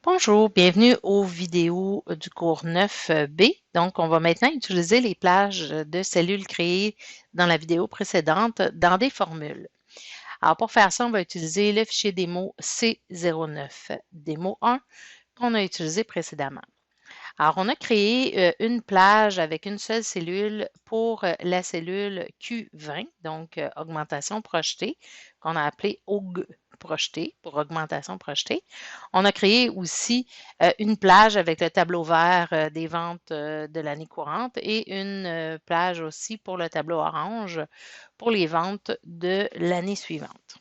Bonjour, bienvenue aux vidéos du cours 9B. Donc, on va maintenant utiliser les plages de cellules créées dans la vidéo précédente dans des formules. Alors, pour faire ça, on va utiliser le fichier démo C09, démo 1, qu'on a utilisé précédemment. Alors, on a créé une plage avec une seule cellule pour la cellule Q20, donc augmentation projetée, qu'on a appelée aug projetée pour augmentation projetée. On a créé aussi une plage avec le tableau vert des ventes de l'année courante et une plage aussi pour le tableau orange pour les ventes de l'année suivante.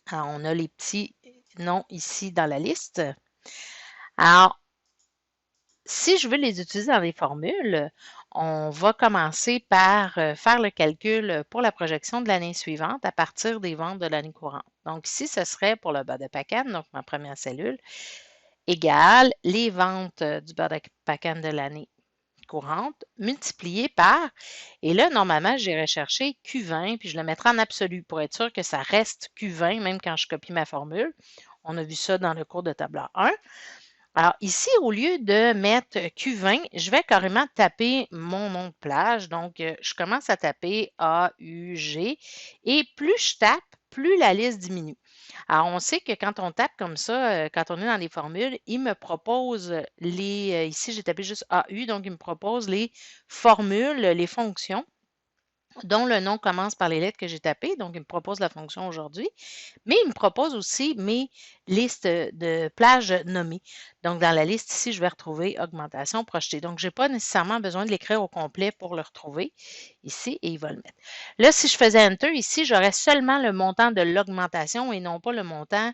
Alors, on a les petits noms ici dans la liste. Alors, si je veux les utiliser dans des formules, on va commencer par faire le calcul pour la projection de l'année suivante à partir des ventes de l'année courante. Donc ici, ce serait pour le beurre de Pacan, donc ma première cellule, égale les ventes du beurre de Pacan de l'année courante multiplié par, et là, normalement, j'irai chercher Q20, puis je le mettrai en absolu pour être sûr que ça reste Q20, même quand je copie ma formule. On a vu ça dans le cours de tableur 1. Alors ici, au lieu de mettre Q20, je vais carrément taper mon nom de plage. Donc, je commence à taper AUG et plus je tape, plus la liste diminue. Alors, on sait que quand on tape comme ça, quand on est dans les formules, il me propose ici j'ai tapé juste AU, donc il me propose les formules, les fonctions dont le nom commence par les lettres que j'ai tapées. Donc, il me propose la fonction aujourd'hui, mais il me propose aussi mes listes de plages nommées. Donc, dans la liste ici, je vais retrouver augmentation projetée. Donc, je n'ai pas nécessairement besoin de l'écrire au complet pour le retrouver ici et il va le mettre. Là, si je faisais Enter ici, j'aurais seulement le montant de l'augmentation et non pas le montant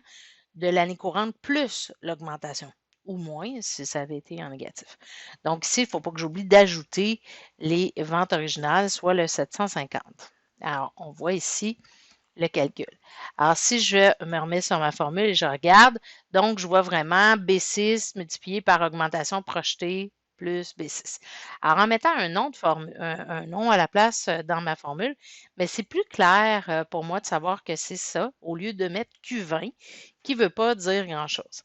de l'année courante plus l'augmentation ou moins si ça avait été en négatif. Donc ici, il ne faut pas que j'oublie d'ajouter les ventes originales, soit le 750. Alors, on voit ici le calcul. Alors, si je me remets sur ma formule et je regarde, donc je vois vraiment B6 multiplié par augmentation projetée plus B6. Alors, en mettant un nom, un nom à la place dans ma formule, mais c'est plus clair pour moi de savoir que c'est ça, au lieu de mettre Q20, qui ne veut pas dire grand-chose.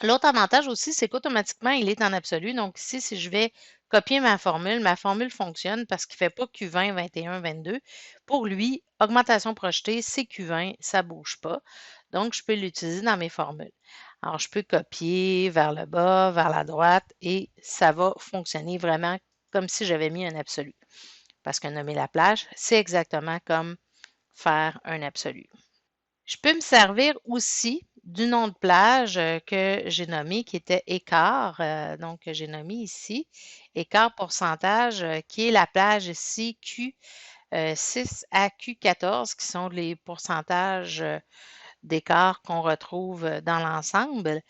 L'autre avantage aussi, c'est qu'automatiquement, il est en absolu. Donc ici, si je vais copier ma formule fonctionne parce qu'il ne fait pas Q20, 21, 22. Pour lui, augmentation projetée, c'est Q20, ça ne bouge pas. Donc, je peux l'utiliser dans mes formules. Alors, je peux copier vers le bas, vers la droite et ça va fonctionner vraiment comme si j'avais mis un absolu. Parce que nommer la plage, c'est exactement comme faire un absolu. Je peux me servir aussi du nom de plage que j'ai nommé, qui était écart, donc que j'ai nommé ici, écart pourcentage, qui est la plage ici Q6 à Q14, qui sont les pourcentages d'écart qu'on retrouve dans l'ensemble.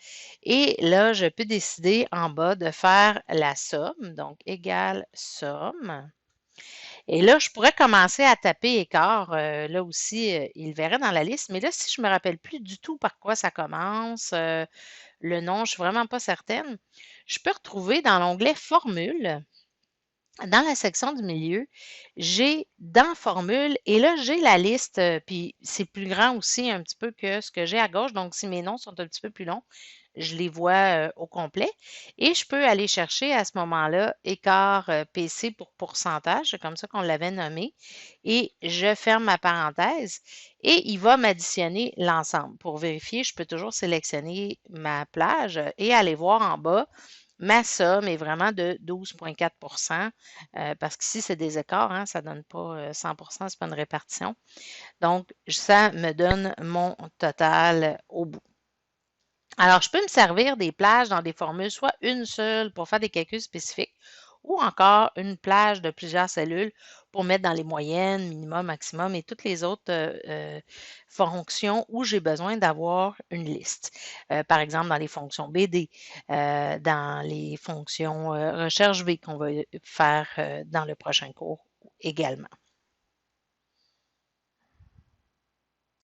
Et là, je peux décider en bas de faire la somme, donc égale somme. Et là, je pourrais commencer à taper écart. Là aussi, il verrait dans la liste. Mais là, si je ne me rappelle plus du tout par quoi ça commence, le nom, je ne suis vraiment pas certaine, je peux retrouver dans l'onglet Formule, dans la section du milieu, j'ai dans Formule, et là, j'ai la liste, puis c'est plus grand aussi un petit peu que ce que j'ai à gauche. Donc, si mes noms sont un petit peu plus longs, je les vois au complet. Et je peux aller chercher à ce moment-là écart PC pour pourcentage, c'est comme ça qu'on l'avait nommé. Et je ferme ma parenthèse et il va m'additionner l'ensemble. Pour vérifier, je peux toujours sélectionner ma plage et aller voir en bas. Ma somme est vraiment de 12,4 parce qu'ici, c'est des écarts, hein, ça ne donne pas 100 ce n'est pas une répartition. Donc, ça me donne mon total au bout. Alors, je peux me servir des plages dans des formules, soit une seule pour faire des calculs spécifiques, ou encore une plage de plusieurs cellules pour mettre dans les moyennes, minimum, maximum et toutes les autres fonctions où j'ai besoin d'avoir une liste. Par exemple, dans les fonctions BD, dans les fonctions recherche V qu'on va faire dans le prochain cours également.